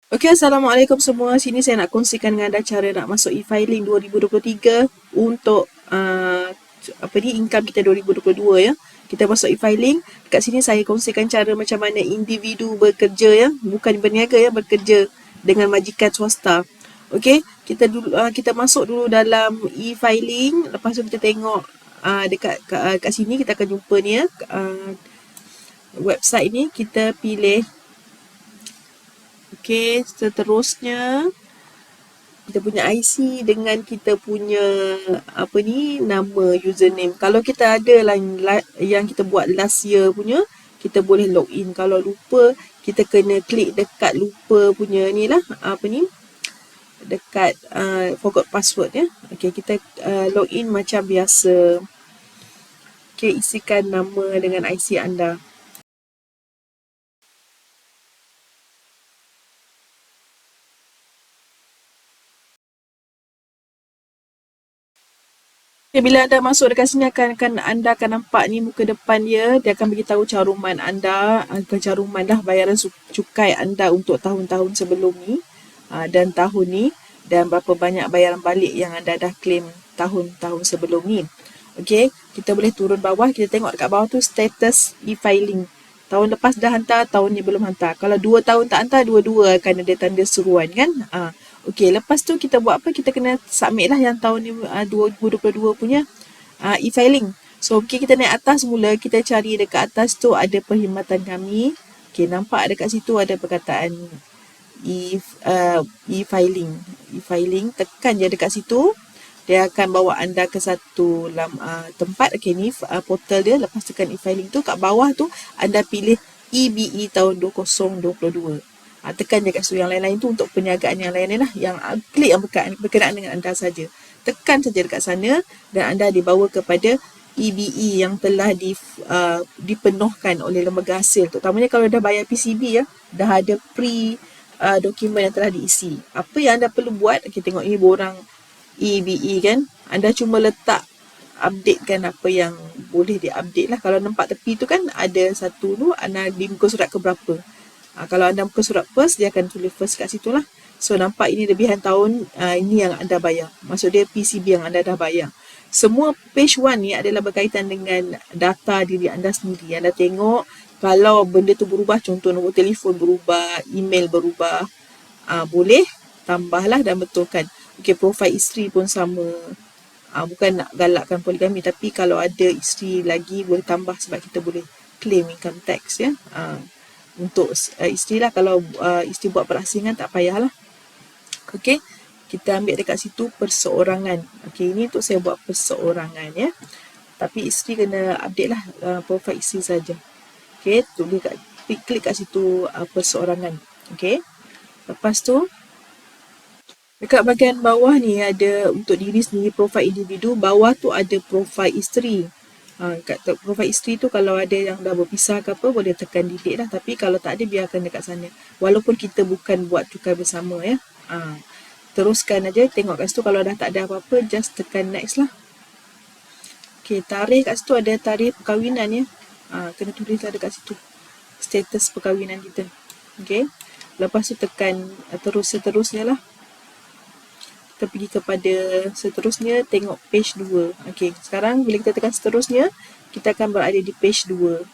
Okey, Assalamualaikum semua. Sini saya nak kongsikan dengan anda cara nak masuk e-filing 2023 untuk income kita 2022 ya. Kita masuk e-filing. Dekat sini saya kongsikan cara macam mana individu bekerja ya, bukan berniaga ya, bekerja dengan majikan swasta. Okey, kita masuk dulu dalam e-filing, lepas tu kita tengok dekat sini kita akan jumpa ni ya. Website ni kita pilih. Okey, seterusnya kita punya IC dengan kita punya nama username. Kalau kita ada yang kita buat last year punya, kita boleh login. Kalau lupa, kita kena klik dekat lupa punya ni lah, dekat forgot password ya. Okey, kita login macam biasa. Okey, isikan nama dengan IC anda. Okay, bila anda masuk dekat sini anda akan nampak ni muka depan dia akan beritahu caruman anda, caruman lah bayaran cukai anda untuk tahun-tahun sebelum ni dan tahun ni, dan berapa banyak bayaran balik yang anda dah claim tahun-tahun sebelum ni. Okey, kita boleh turun bawah, kita tengok dekat bawah tu status e-filing. Tahun lepas dah hantar, tahun ni belum hantar. Kalau 2 tahun tak hantar, dua-dua akan ada tanda seruan kan. Okey, lepas tu kita buat apa? Kita kena submit lah yang tahun ni 2022 punya e-filing. So, okey, kita naik atas mula, kita cari dekat atas tu ada perkhidmatan kami. Okey, nampak dekat situ ada perkataan e-filing. E-filing, tekan je dekat situ. Dia akan bawa anda ke satu tempat. Okey, ni portal dia. Lepas tekan e-filing tu, kat bawah tu anda pilih EBE tahun 2022. Tekan je kat situ. Yang lain-lain tu untuk perniagaan yang lain lah. Yang klik yang berkenaan dengan anda saja. Tekan saja dekat sana dan anda dibawa kepada EBE yang telah dipenuhkan oleh lembaga hasil. Terutamanya kalau dah bayar PCB ya, dah ada dokumen yang telah diisi. Apa yang anda perlu buat, kita tengok ini borang EBE kan. Anda cuma letak update kan apa yang boleh diupdate lah. Kalau nampak tepi tu kan ada satu tu anda di muka surat keberapa. Kalau anda muka surat first, dia akan tulis first kat situ lah. So nampak ini lebihan tahun, ini yang anda bayar. Maksud dia PCB yang anda dah bayar. Semua page 1 ni adalah berkaitan dengan data diri anda sendiri. Anda tengok kalau benda tu berubah, contoh nombor telefon berubah, email berubah, boleh tambahlah dan betulkan. Okey, profil isteri pun sama. Bukan nak galakkan poligami, tapi kalau ada isteri lagi boleh tambah sebab kita boleh claim income tax ya. Untuk isteri lah, kalau isteri buat perasingan tak payahlah. Okey, kita ambil dekat situ perseorangan. Okey, ini untuk saya buat perseorangan ya. Tapi isteri kena update lah profil isteri saja. Okey, tulis klik kat situ perseorangan. Okey. Lepas tu dekat bahagian bawah ni ada untuk diri sendiri, profil individu. Bawah tu ada profil isteri. Kat profil isteri tu kalau ada yang dah berpisah ke apa, boleh tekan delete lah. Tapi kalau tak ada, biarkan dekat sana. Walaupun kita bukan buat cukai bersama ya. Teruskan aja, tengok kat situ. Kalau dah tak ada apa-apa, just tekan next lah. Okay, tarikh kat situ ada tarikh perkahwinan ya. Kena tulis lah dekat situ status perkahwinan kita. Okay. Lepas tu tekan seterusnya lah. Kita pergi kepada seterusnya, tengok page 2. Okey, sekarang bila kita tekan seterusnya, kita akan berada di page 2.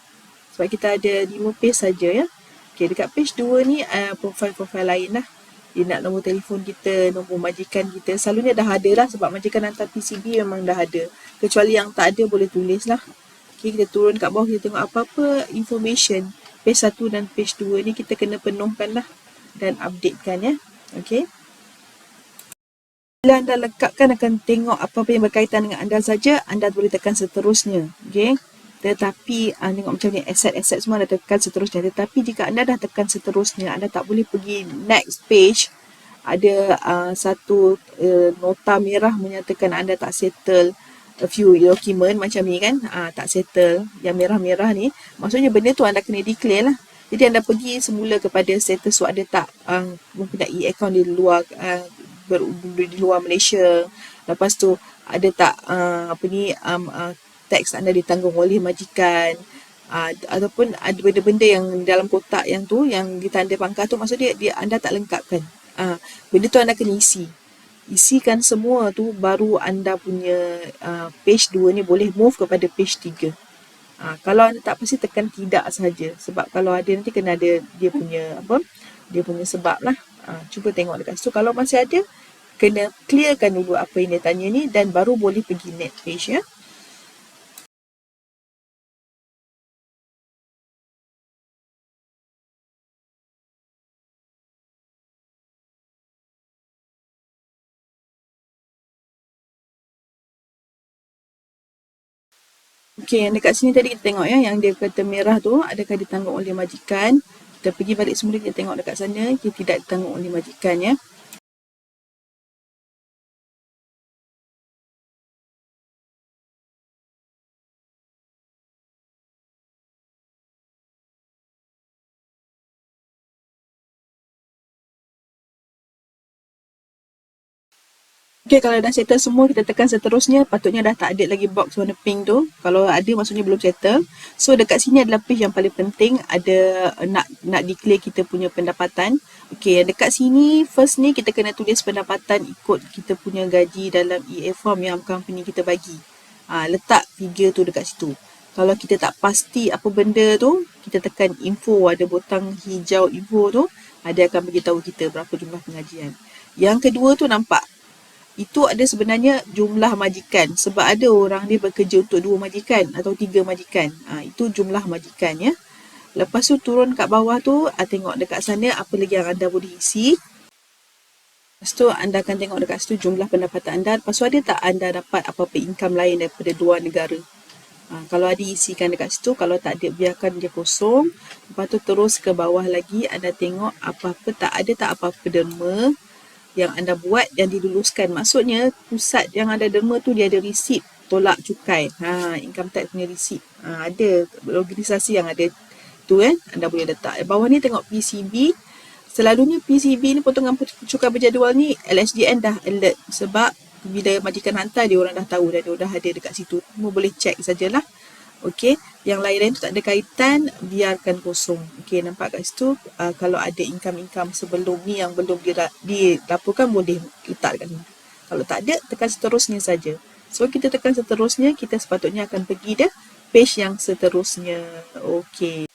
Sebab kita ada 5 page saja ya. Okey, dekat page 2 ni profil-profil lain lah. Dia nak nombor telefon kita, nombor majikan kita. Selalunya dah ada lah sebab majikan hantar PCB memang dah ada. Kecuali yang tak ada, boleh tulis lah. Okey, kita turun kat bawah, kita tengok apa-apa information. Page 1 dan page 2 ni kita kena penuhkan lah dan updatekan ya. Okey. Bila anda lengkapkan, akan tengok apa-apa yang berkaitan dengan anda saja, anda boleh tekan seterusnya. Okay? Tetapi, tengok macam ni, aset-aset semua anda tekan seterusnya. Tetapi jika anda dah tekan seterusnya, anda tak boleh pergi next page. Ada satu nota merah menyatakan anda tak settle a few document macam ni kan. Tak settle. Yang merah-merah ni, maksudnya benda tu anda kena declare lah. Jadi anda pergi semula kepada status ada tak mempunyai akaun di luar di luar Malaysia. Lepas tu ada tak teks anda ditanggung oleh majikan. Ataupun ada benda-benda yang dalam kotak yang tu, yang ditanda pangkah tu, maksud dia anda tak lengkapkan. Benda tu anda kena isikan semua tu, baru anda punya page 2 ni boleh move kepada page 3. Kalau anda tak pasti, tekan tidak sahaja, sebab kalau ada nanti kena ada dia punya dia punya sebab lah. Cuba tengok dekat situ, kalau masih ada kena clearkan dulu apa yang dia tanya ni, dan baru boleh pergi next page ya. Okey, yang dekat sini tadi kita tengok ya, yang dia kata merah tu, adakah ditanggung oleh majikan. Kita pergi balik semula, kita tengok dekat sana, dia tidak ditanggung oleh majikan ya. Okey, kalau dah settle semua, kita tekan seterusnya. Patutnya dah tak ada lagi box warna pink tu. Kalau ada, maksudnya belum settle. So, dekat sini adalah page yang paling penting. Ada nak declare kita punya pendapatan. Okey, dekat sini, first ni kita kena tulis pendapatan ikut kita punya gaji dalam EA form yang company kita bagi. Letak figure tu dekat situ. Kalau kita tak pasti apa benda tu, kita tekan info, ada butang hijau info tu, dia akan beritahu kita berapa jumlah pengajian. Yang kedua tu nampak, itu ada sebenarnya jumlah majikan, sebab ada orang dia bekerja untuk 2 majikan atau 3 majikan. Itu jumlah majikan ya. Lepas tu turun kat bawah tu, tengok dekat sana apa lagi yang anda boleh isi. Lepas tu anda akan tengok dekat situ jumlah pendapatan anda. Lepas tu ada tak anda dapat apa-apa income lain daripada luar negara. Kalau ada, isikan dekat situ. Kalau tak ada, biarkan dia kosong. Lepas tu terus ke bawah lagi, anda tengok apa-apa tak ada, tak apa-apa derma yang anda buat yang diluluskan. Maksudnya pusat yang ada derma tu dia ada resit tolak cukai. Income tax punya resit. Ada organisasi yang ada tu anda boleh letak. Bawah ni tengok PCB. Selalunya PCB ni, potongan cukai berjadual ni, LHDN dah alert, sebab bila majikan hantar, dia orang dah tahu dan dia dah ada dekat situ. Semua boleh check sajalah. Okey, yang lain-lain tu tak ada kaitan, biarkan kosong. Okey, nampak kat situ, kalau ada income-income sebelum ni yang belum dilaporkan, boleh letak dekat sini. Kalau tak ada, tekan seterusnya saja. So, kita tekan seterusnya, kita sepatutnya akan pergi dah page yang seterusnya. Okey.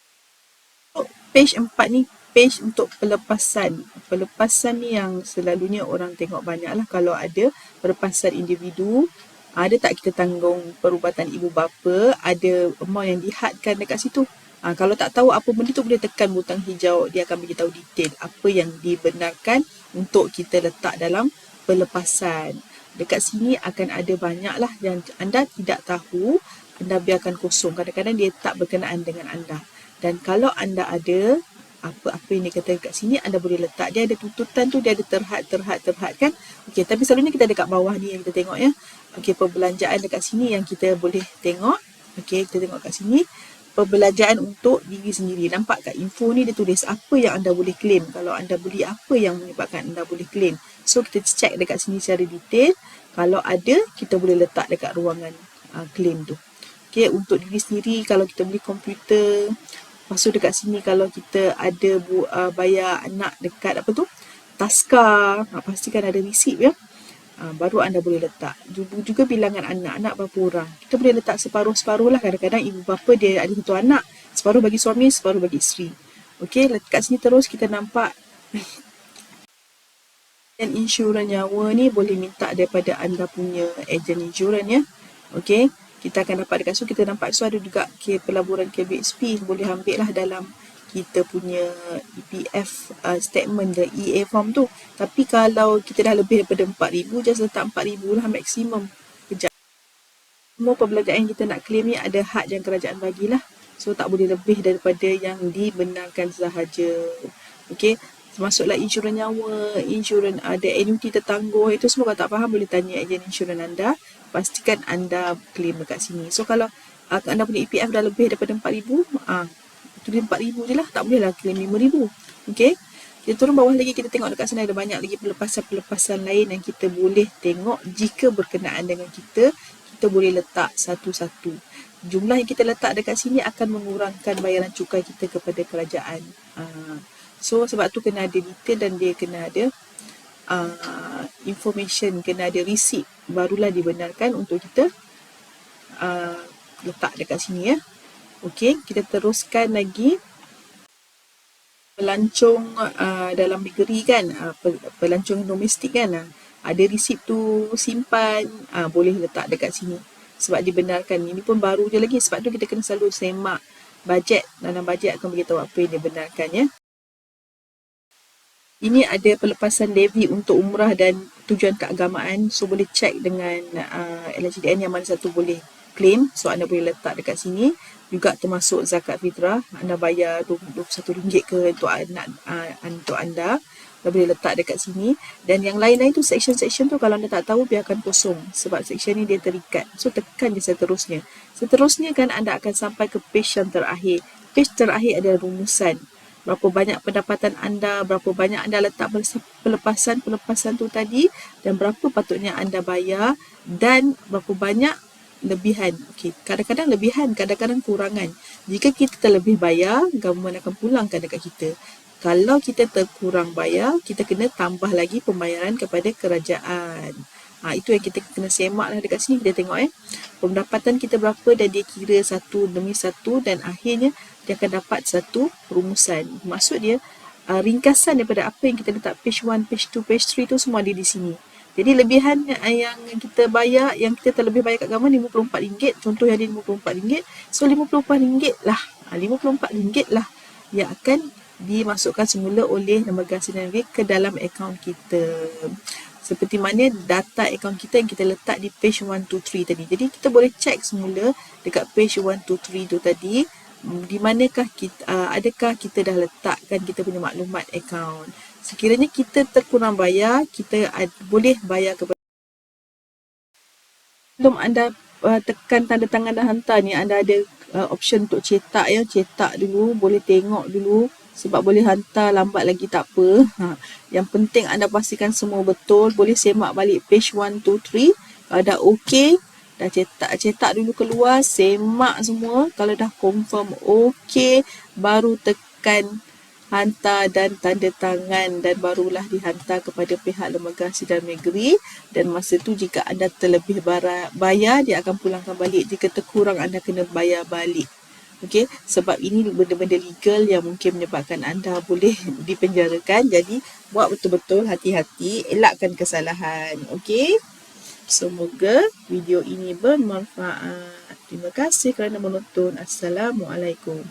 Page 4 ni, page untuk pelepasan. Pelepasan ni yang selalunya orang tengok banyak lah. Kalau ada pelepasan individu, ada tak kita tanggung perubatan ibu bapa, ada amount yang dihadkan dekat situ. Kalau tak tahu apa benda tu, boleh tekan butang hijau, dia akan beritahu detail apa yang dibenarkan untuk kita letak dalam pelepasan. Dekat sini akan ada banyak lah yang anda tidak tahu, anda biarkan kosong. Kadang-kadang dia tak berkenaan dengan anda. Dan kalau anda ada apa yang dia kata kat sini, anda boleh letak. Dia ada tuntutan tu, dia ada terhad kan. Okey, tapi selalunya kita ada kat bawah ni yang kita tengok ya. Okey, perbelanjaan dekat sini yang kita boleh tengok. Okey, kita tengok kat sini. Perbelanjaan untuk diri sendiri. Nampak kat info ni dia tulis apa yang anda boleh claim. Kalau anda beli apa yang menyebabkan anda boleh claim. So, kita check dekat sini secara detail. Kalau ada, kita boleh letak dekat ruangan claim tu. Okey, untuk diri sendiri, kalau kita beli komputer. Lepas tu dekat sini kalau kita ada bayar anak dekat apa tu, Taska, pastikan ada resip ya. Baru anda boleh letak. Juga bilangan anak berapa orang. Kita boleh letak separuh-separuh lah. Kadang-kadang ibu bapa dia ada satu anak. Separuh bagi suami, separuh bagi isteri. Okey, dekat sini terus kita nampak. Dan insurans nyawa ni boleh minta daripada anda punya ejen insurans ya. Okey, kita akan dapat dekat situ. Kita nampak so ada juga pelaburan KBSP, boleh ambil lah dalam kita punya EPF statement, the EA form tu. Tapi kalau kita dah lebih daripada 4,000, just letak 4,000 lah maksimum. Kejap. Semua perbelanjaan yang kita nak claim ni ada had yang kerajaan bagilah. So tak boleh lebih daripada yang dibenarkan sahaja. Okey, termasuklah insurans nyawa, insurans ada annuity tertangguh, itu semua kalau tak faham boleh tanya ejen insurans anda. Pastikan anda claim dekat sini. So kalau anda punya EPF dah lebih daripada 4,000, tulis 4,000 je lah, tak boleh lah claim 5,000. Okey, kita turun bawah lagi, kita tengok dekat sana ada banyak lagi pelepasan-pelepasan lain yang kita boleh tengok. Jika berkenaan dengan kita boleh letak satu-satu. jumlah yang kita letak dekat sini akan mengurangkan bayaran cukai kita kepada kerajaan. So sebab tu kena ada detail dan dia kena ada information, kena ada receipt, barulah dibenarkan untuk kita letak dekat sini ya. Okey, kita teruskan lagi. Pelancong dalam negeri kan, pelancong domestik kan, ada resip tu simpan, boleh letak dekat sini sebab dibenarkan. Ini pun baru je lagi, sebab tu kita kena selalu semak bajet. Dalam bajet akan beritahu apa yang dibenarkan ya. Ini ada pelepasan levy untuk umrah dan tujuan keagamaan. So boleh check dengan LHDN yang mana satu boleh claim. So anda boleh letak dekat sini. Juga termasuk zakat fitrah. Anda bayar RM21 ke untuk anak untuk anda. Anda boleh letak dekat sini. Dan yang lain-lain tu section-section tu kalau anda tak tahu biarkan kosong. Sebab section ni dia terikat. So tekan je seterusnya. Seterusnya kan anda akan sampai ke page yang terakhir. Page terakhir adalah rumusan. Berapa banyak pendapatan anda, berapa banyak anda letak pelepasan tu tadi dan berapa patutnya anda bayar dan berapa banyak lebihan. Okey, kadang-kadang lebihan, kadang-kadang kurangan. Jika kita terlebih bayar, government akan pulangkan dekat kita. Kalau kita terkurang bayar, kita kena tambah lagi pembayaran kepada kerajaan. Itu yang kita kena semak lah dekat sini. Kita tengok pendapatan kita berapa dan dia kira satu demi satu dan akhirnya dia akan dapat satu rumusan. Maksud dia ringkasan daripada apa yang kita letak page 1, page 2, page 3 tu semua ada di sini. Jadi lebihan yang kita bayar, yang kita terlebih bayar kat government RM54, contoh yang ada RM54. So RM54 lah, RM54 lah yang akan dimasukkan semula oleh Lembaga Hazina Negeri ke dalam akaun kita. Seperti mana data akaun kita yang kita letak di page 1, 2, 3 tadi. Jadi kita boleh check semula dekat page 1, 2, 3 tu tadi, di manakah kita, adakah kita dah letakkan kita punya maklumat akaun. Sekiranya kita terkurang bayar, kita boleh bayar kepada. Sebelum anda tekan tanda tangan dan hantar ni, anda ada option untuk cetak ya. Cetak dulu, boleh tengok dulu. Sebab boleh hantar lambat lagi tak apa. Yang penting anda pastikan semua betul. Boleh semak balik page 1, 2, 3. Kalau dah okey, dah cetak dulu keluar, semak semua. Kalau dah confirm okey, baru tekan hantar dan tanda tangan dan barulah dihantar kepada pihak Lembaga Hazina Negeri. Dan masa tu jika anda terlebih bayar, dia akan pulangkan balik. Jika terkurang, anda kena bayar balik. Okey, sebab ini benda-benda legal yang mungkin menyebabkan anda boleh dipenjarakan. Jadi buat betul-betul, hati-hati, elakkan kesalahan. Okey, semoga video ini bermanfaat. Terima kasih kerana menonton. Assalamualaikum.